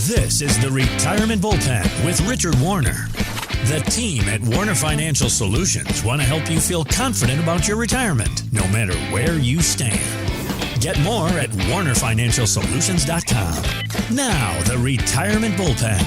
This is the Retirement Bullpen with Richard Warner. The team at Warner Financial Solutions want to help you feel confident about your retirement, no matter where you stand. Get more at warnerfinancialsolutions.com. Now, the Retirement Bullpen.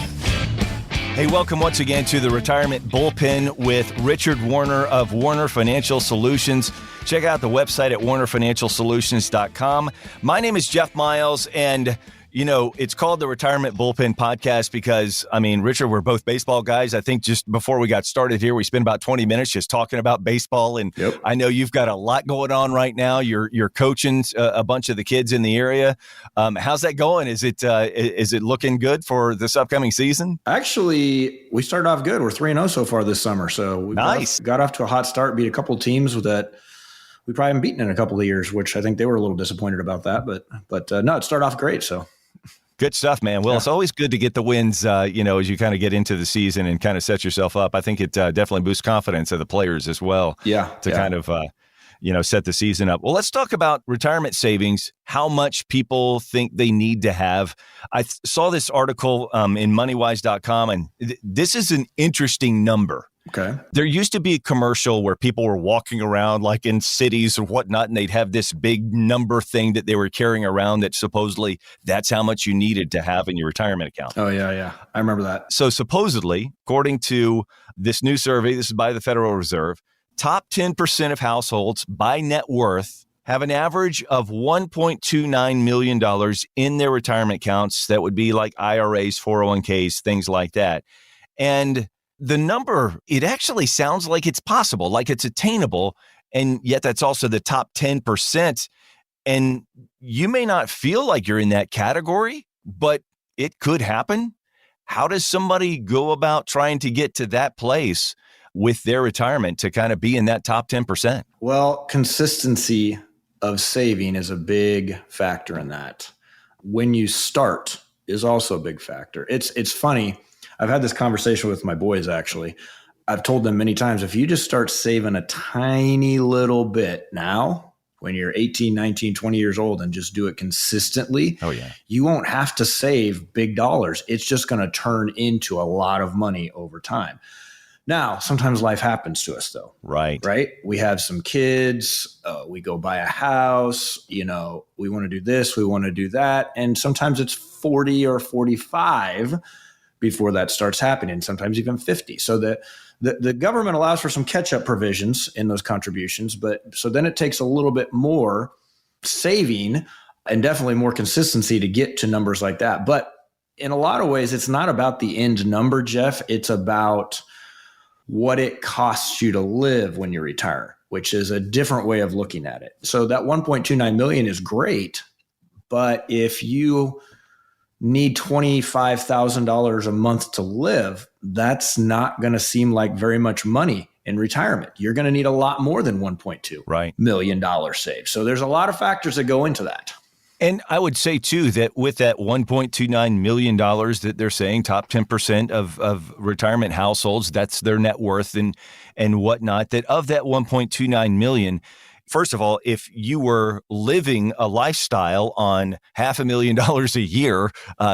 Hey, welcome once again to the Retirement Bullpen with Richard Warner of Warner Financial Solutions. Check out the website at warnerfinancialsolutions.com. My name is Jeff Miles, and you know, it's called the Retirement Bullpen Podcast because, I mean, Richard, we're both baseball guys. I think just before we got started here, we spent about 20 minutes just talking about baseball. And I know you've got a lot going on right now. You're coaching a bunch of the kids in the area. How's that going? Is it looking good for this upcoming season? Actually, we started off good. We're 3-0 so far this summer. So we got off to a hot start, beat a couple of teams that we probably haven't beaten in a couple of years, which I think they were a little disappointed about that. But no, it started off great. So. Good stuff, man. Well, It's always good to get the wins, as you kind of get into the season and kind of set yourself up. I think it definitely boosts confidence of the players as well. Kind of, set the season up. Well, let's talk about retirement savings, how much people think they need to have. I saw this article in moneywise.com, and this is an interesting number. Okay. There used to be a commercial where people were walking around like in cities or whatnot, and they'd have this big number thing that they were carrying around that supposedly that's how much you needed to have in your retirement account. Oh, yeah. I remember that. So supposedly, according to this new survey, this is by the Federal Reserve, top 10% of households by net worth have an average of $1.29 million in their retirement accounts. That would be like IRAs, 401ks, things like that. And the number, it actually sounds like it's possible, like it's attainable, and yet that's also the top 10%. And you may not feel like you're in that category, but it could happen. How does somebody go about trying to get to that place with their retirement to kind of be in that top 10%? Well, consistency of saving is a big factor in that. When you start is also a big factor. It's funny. I've had this conversation with my boys, actually. I've told them many times, if you just start saving a tiny little bit now, when you're 18, 19, 20 years old, and just do it consistently, you won't have to save big dollars. It's just going to turn into a lot of money over time. Now, sometimes life happens to us, though. Right. We have some kids. We go buy a house. We want to do this. We want to do that. And sometimes it's 40 or 45 before that starts happening, sometimes even 50. So the government allows for some catch-up provisions in those contributions, but so then it takes a little bit more saving and definitely more consistency to get to numbers like that. But in a lot of ways, it's not about the end number, Jeff. It's about what it costs you to live when you retire, which is a different way of looking at it. So that $1.29 million is great, but if you need $25,000 a month to live, that's not going to seem like very much money in retirement. You're going to need a lot more than $1.2 million saved. So there's a lot of factors that go into that. And I would say, too, that with that $1.29 million that they're saying, top 10% of retirement households, that's their net worth and whatnot, that of that $1.29 million, first of all, if you were living a lifestyle on $500,000 a year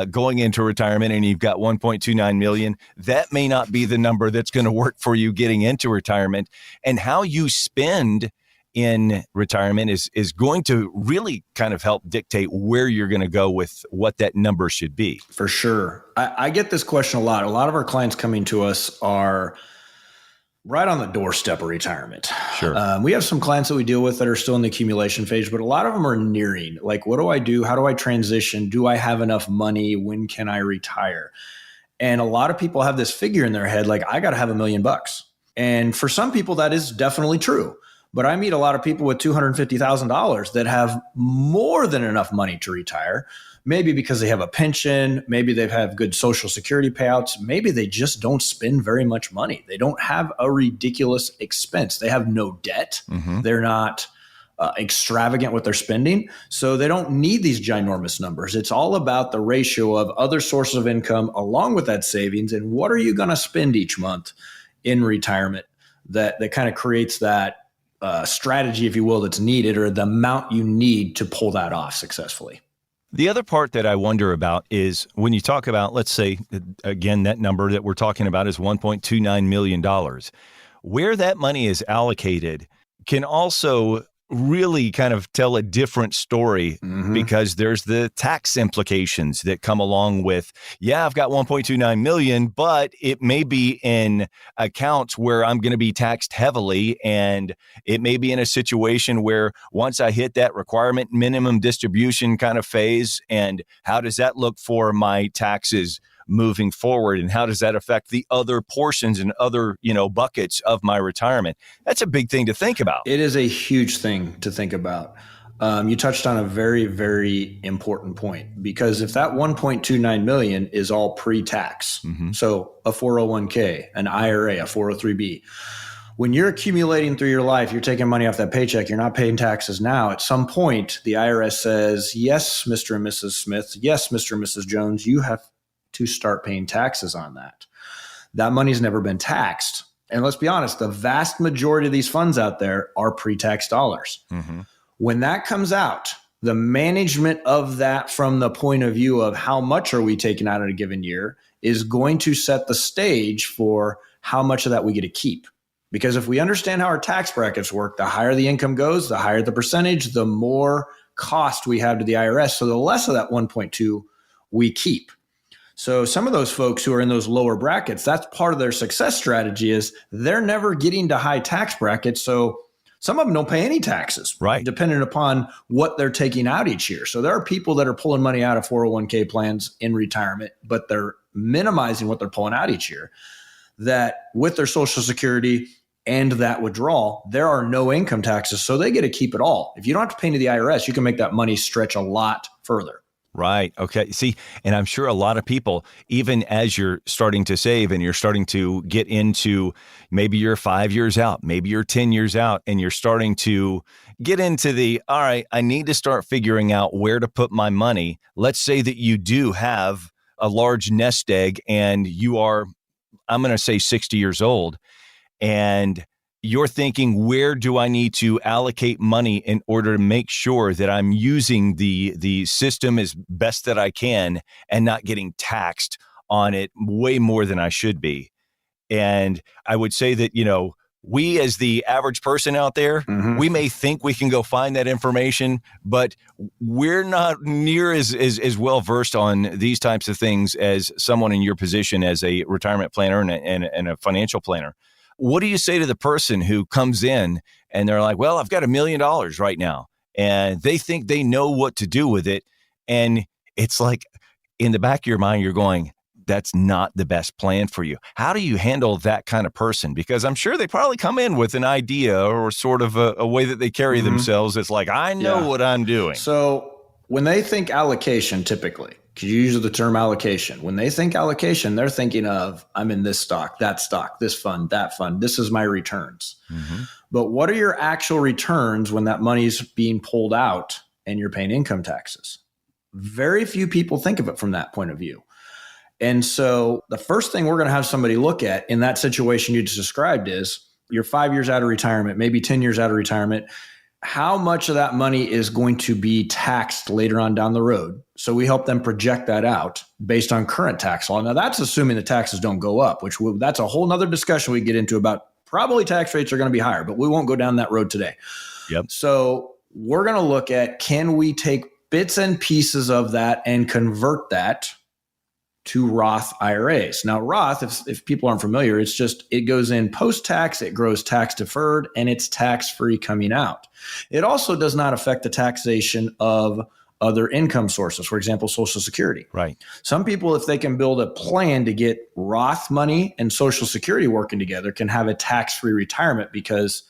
going into retirement and you've got $1.29 million, that may not be the number that's going to work for you getting into retirement. And how you spend in retirement is going to really kind of help dictate where you're going to go with what that number should be. For sure. I get this question a lot. A lot of our clients coming to us are right on the doorstep of retirement. Sure. We have some clients that we deal with that are still in the accumulation phase, but a lot of them are nearing. Like, what do I do? How do I transition? Do I have enough money? When can I retire? And a lot of people have this figure in their head, like, I got to have $1 million. And for some people, that is definitely true. But I meet a lot of people with $250,000 that have more than enough money to retire, maybe because they have a pension, maybe they have good Social Security payouts, maybe they just don't spend very much money. They don't have a ridiculous expense. They have no debt. Mm-hmm. They're not extravagant with their spending. So they don't need these ginormous numbers. It's all about the ratio of other sources of income along with that savings. And what are you going to spend each month in retirement that kind of creates that strategy, if you will, that's needed, or the amount you need to pull that off successfully. The other part that I wonder about is when you talk about, let's say, again, that number that we're talking about is $1.29 million. Where that money is allocated can also really kind of tell a different story because there's the tax implications that come along with, yeah, I've got 1.29 million, but it may be in accounts where I'm going to be taxed heavily. And it may be in a situation where once I hit that requirement minimum distribution kind of phase, and how does that look for my taxes moving forward, and how does that affect the other portions and other, buckets of my retirement? That's a big thing to think about. It is a huge thing to think about. You touched on a very, very important point, because if that 1.29 million is all pre-tax, so a 401k, an IRA, a 403b, when you're accumulating through your life, you're taking money off that paycheck, you're not paying taxes now. At some point, the IRS says, yes, Mr. and Mrs. Smith, yes, Mr. and Mrs. Jones, you have to start paying taxes on that. That money's never been taxed. And let's be honest, the vast majority of these funds out there are pre-tax dollars. When that comes out, the management of that from the point of view of how much are we taking out in a given year is going to set the stage for how much of that we get to keep. Because if we understand how our tax brackets work, the higher the income goes, the higher the percentage, the more cost we have to the IRS. So the less of that 1.2 we keep. So some of those folks who are in those lower brackets, that's part of their success strategy is they're never getting to high tax brackets. So some of them don't pay any taxes, right, depending upon what they're taking out each year. So there are people that are pulling money out of 401k plans in retirement, but they're minimizing what they're pulling out each year. That with their Social Security and that withdrawal, there are no income taxes. So they get to keep it all. If you don't have to pay to the IRS, you can make that money stretch a lot further. Right. Okay. See, and I'm sure a lot of people, even as you're starting to save and you're starting to get into, maybe you're 5 years out, maybe you're 10 years out, and you're starting to get into all right, I need to start figuring out where to put my money. Let's say that you do have a large nest egg and you are, I'm going to say 60 years old, and you're thinking, where do I need to allocate money in order to make sure that I'm using the system as best that I can and not getting taxed on it way more than I should be? And I would say that, we as the average person out there, we may think we can go find that information, but we're not near as well versed on these types of things as someone in your position as a retirement planner and a financial planner. What do you say to the person who comes in and they're like, well, I've got $1 million right now, and they think they know what to do with it? And it's like in the back of your mind, you're going, that's not the best plan for you. How do you handle that kind of person? Because I'm sure they probably come in with an idea or sort of a way that they carry themselves. It's like, I know what I'm doing. So when they think allocation, typically, because you use the term allocation. When they think allocation, they're thinking of, I'm in this stock, this fund, that fund. This is my returns. But what are your actual returns when that money's being pulled out and you're paying income taxes? Very few people think of it from that point of view. And so the first thing we're going to have somebody look at in that situation you just described is you're 5 years out of retirement, maybe 10 years out of retirement. How much of that money is going to be taxed later on down the road? So we help them project that out based on current tax law. Now that's assuming the taxes don't go up, that's a whole nother discussion we get into about probably tax rates are going to be higher, but we won't go down that road today. So we're going to look at, can we take bits and pieces of that and convert that to Roth IRAs. Now, Roth, if people aren't familiar, it goes in post-tax, it grows tax deferred, and it's tax-free coming out. It also does not affect the taxation of other income sources, for example, Social Security. Right. Some people, if they can build a plan to get Roth money and Social Security working together, can have a tax-free retirement because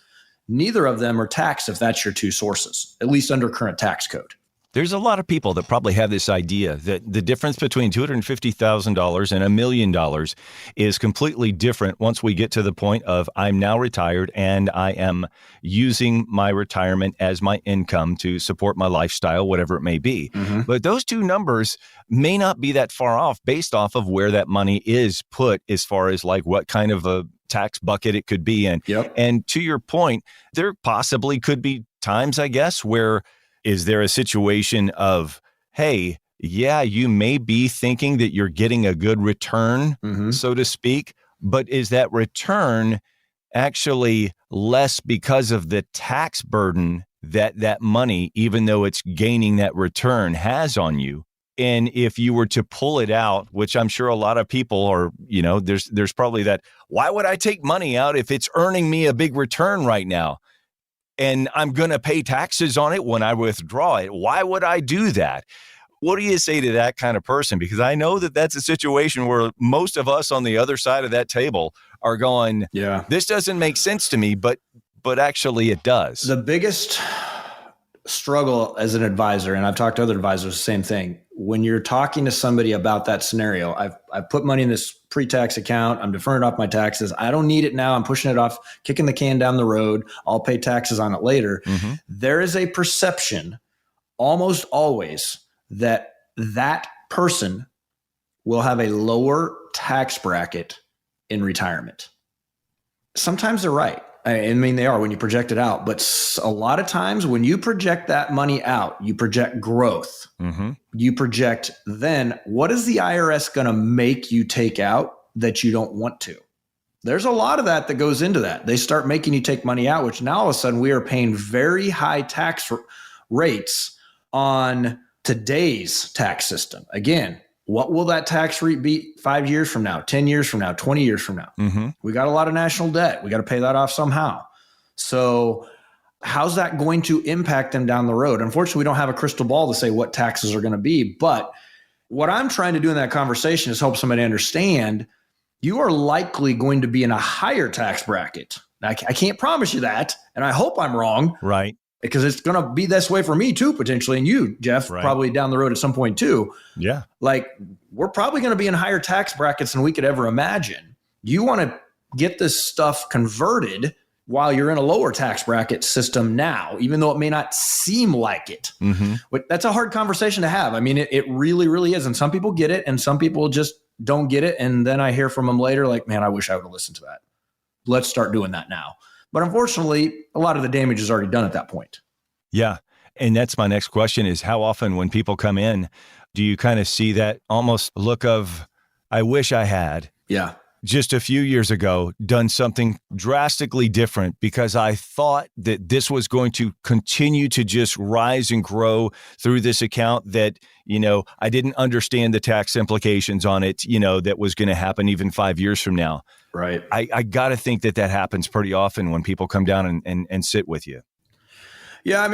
neither of them are taxed if that's your two sources, at least under current tax code. There's a lot of people that probably have this idea that the difference between $250,000 and $1 million is completely different once we get to the point of I'm now retired and I am using my retirement as my income to support my lifestyle, whatever it may be. But those two numbers may not be that far off based off of where that money is put as far as like what kind of a tax bucket it could be in. And to your point, there possibly could be times, I guess, where is there a situation of, hey, yeah, you may be thinking that you're getting a good return, so to speak, but is that return actually less because of the tax burden that money, even though it's gaining that return, has on you? And if you were to pull it out, which I'm sure a lot of people are, there's probably that, why would I take money out if it's earning me a big return right now? And I'm going to pay taxes on it when I withdraw it. Why would I do that? What do you say to that kind of person? Because I know that that's a situation where most of us on the other side of that table are going, yeah, this doesn't make sense to me, but actually it does. The biggest struggle as an advisor, and I've talked to other advisors, the same thing. When you're talking to somebody about that scenario, I've put money in this pre-tax account. I'm deferring off my taxes. I don't need it now. I'm pushing it off, kicking the can down the road. I'll pay taxes on it later. There is a perception almost always that person will have a lower tax bracket in retirement. Sometimes they're right. I mean, they are when you project it out. But a lot of times when you project that money out, you project growth. You project then what is the IRS going to make you take out that you don't want to? There's a lot of that goes into that. They start making you take money out, which now all of a sudden we are paying very high tax rates on today's tax system. Again, what will that tax rate be 5 years from now, 10 years from now, 20 years from now? We got a lot of national debt. We got to pay that off somehow. So how's that going to impact them down the road? Unfortunately, we don't have a crystal ball to say what taxes are going to be. But what I'm trying to do in that conversation is help somebody understand you are likely going to be in a higher tax bracket. I can't promise you that, and I hope I'm wrong. Right. Because it's going to be this way for me too, potentially. And you, Jeff, probably down the road at some point too. Yeah. Like we're probably going to be in higher tax brackets than we could ever imagine. You want to get this stuff converted while you're in a lower tax bracket system now, even though it may not seem like it. But that's a hard conversation to have. I mean, it really, really is. And some people get it and some people just don't get it. And then I hear from them later, like, man, I wish I would have listened to that. Let's start doing that now. But unfortunately, a lot of the damage is already done at that point. Yeah. And that's my next question is how often when people come in, do you kind of see that almost look of, I wish I had just a few years ago done something drastically different because I thought that this was going to continue to just rise and grow through this account that, I didn't understand the tax implications on it, that was going to happen even 5 years from now. Right. I got to think that happens pretty often when people come down and sit with you. Yeah. I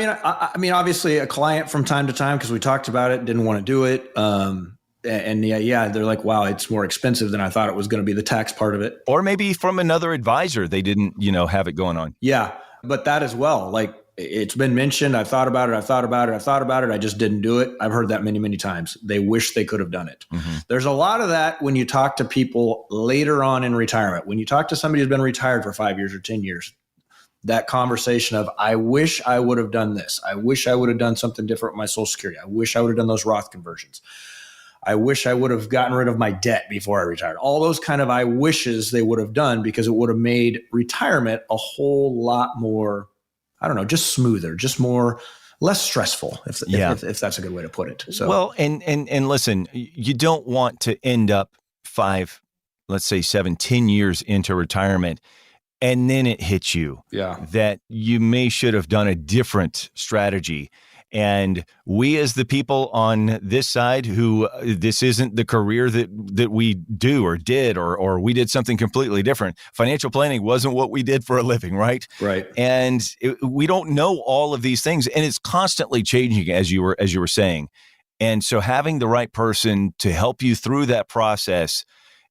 mean, obviously a client from time to time, because we talked about it, didn't want to do it. And they're like, wow, it's more expensive than I thought it was going to be, the tax part of it. Or maybe from another advisor, they didn't, have it going on. Yeah. But that as well, like it's been mentioned. I've thought about it. I just didn't do it. I've heard that many, many times. They wish they could have done it. There's a lot of that when you talk to people later on in retirement. When you talk to somebody who's been retired for 5 years or 10 years, that conversation of, I wish I would have done this. I wish I would have done something different with my Social Security. I wish I would have done those Roth conversions. I wish I would have gotten rid of my debt before I retired. All those kind of I wishes they would have done, because it would have made retirement a whole lot more, I don't know, just smoother, just less stressful, if that's a good way to put it. So, well, and listen, you don't want to end up 5, let's say 7, 10 years into retirement, and then it hits you that you should have done a different strategy. And we, as the people on this side who this isn't the career that we do or did, or we did something completely different. Financial planning wasn't what we did for a living, right? Right. And we don't know all of these things, and it's constantly changing, as you were saying. And so having the right person to help you through that process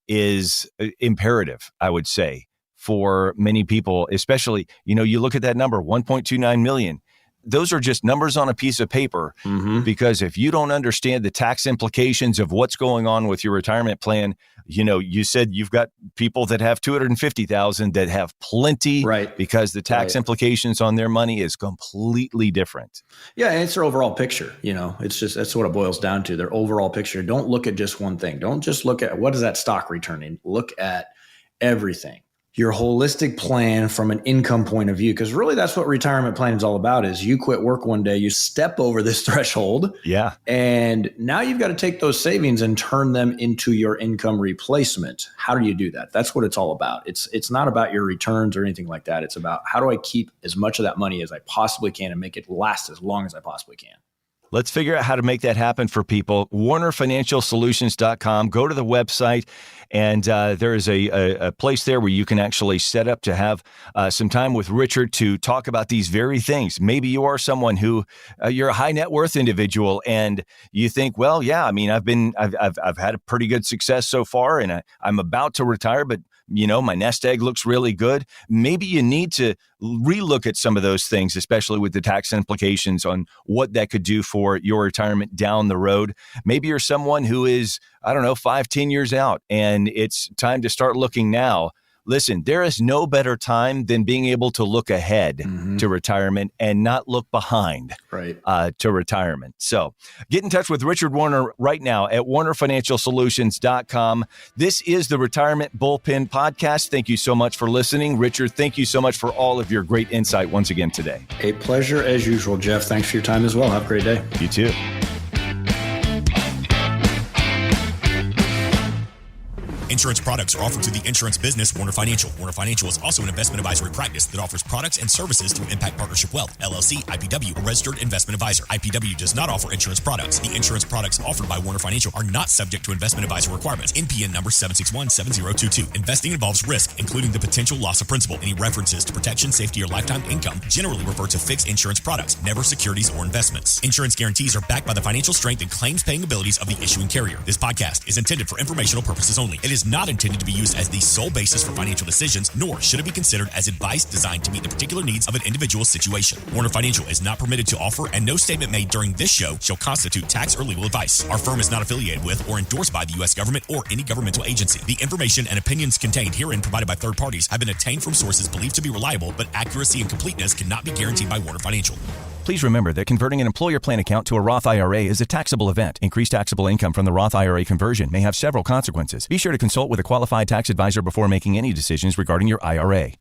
is imperative, I would say, for many people, especially, you look at that number, 1.29 million. Those are just numbers on a piece of paper, because if you don't understand the tax implications of what's going on with your retirement plan, you said you've got people that have 250,000 that have plenty, right? Because the tax implications on their money is completely different. Yeah. And it's their overall picture. That's what it boils down to, their overall picture. Don't look at just one thing. Don't just look at what is that stock returning. Look at everything. your holistic plan from an income point of view. Because really that's what retirement planning is all about, is you quit work one day, you step over this threshold. Yeah. And now you've got to take those savings and turn them into your income replacement. How do you do that? That's what it's all about. It's not about your returns or anything like that. It's about how do I keep as much of that money as I possibly can and make it last as long as I possibly can. Let's figure out how to make that happen for people. WarnerFinancialSolutions.com. Go to the website, and there is a place there where you can actually set up to have some time with Richard to talk about these very things. Maybe you are someone who you're a high net worth individual, and you think, well, yeah, I mean, I've had a pretty good success so far, and I'm about to retire, but my nest egg looks really good. Maybe you need to relook at some of those things, especially with the tax implications on what that could do for your retirement down the road. Maybe you're someone who is, 5-10 years out, and it's time to start looking now. Listen, there is no better time than being able to look ahead to retirement and not look behind to retirement. So get in touch with Richard Warner right now at WarnerFinancialSolutions.com. This is the Retirement Bullpen Podcast. Thank you so much for listening. Richard, thank you so much for all of your great insight once again today. A pleasure as usual, Jeff. Thanks for your time as well. Have a great day. You too. Insurance products are offered to the insurance business Warner Financial. Warner Financial is also an investment advisory practice that offers products and services through Impact Partnership Wealth, LLC, IPW, a registered investment advisor. IPW does not offer insurance products. The insurance products offered by Warner Financial are not subject to investment advisor requirements. NPN number 7617022. Investing involves risk, including the potential loss of principal. Any references to protection, safety, or lifetime income generally refer to fixed insurance products, never securities or investments. Insurance guarantees are backed by the financial strength and claims-paying abilities of the issuing carrier. This podcast is intended for informational purposes only. It is not intended to be used as the sole basis for financial decisions, nor should it be considered as advice designed to meet the particular needs of an individual's situation. Warner Financial is not permitted to offer, and no statement made during this show shall constitute tax or legal advice. Our firm is not affiliated with or endorsed by the U.S. government or any governmental agency. The information and opinions contained herein provided by third parties have been obtained from sources believed to be reliable, but accuracy and completeness cannot be guaranteed by Warner Financial. Please remember that converting an employer plan account to a Roth IRA is a taxable event. Increased taxable income from the Roth IRA conversion may have several consequences. Be sure to consult with a qualified tax advisor before making any decisions regarding your IRA.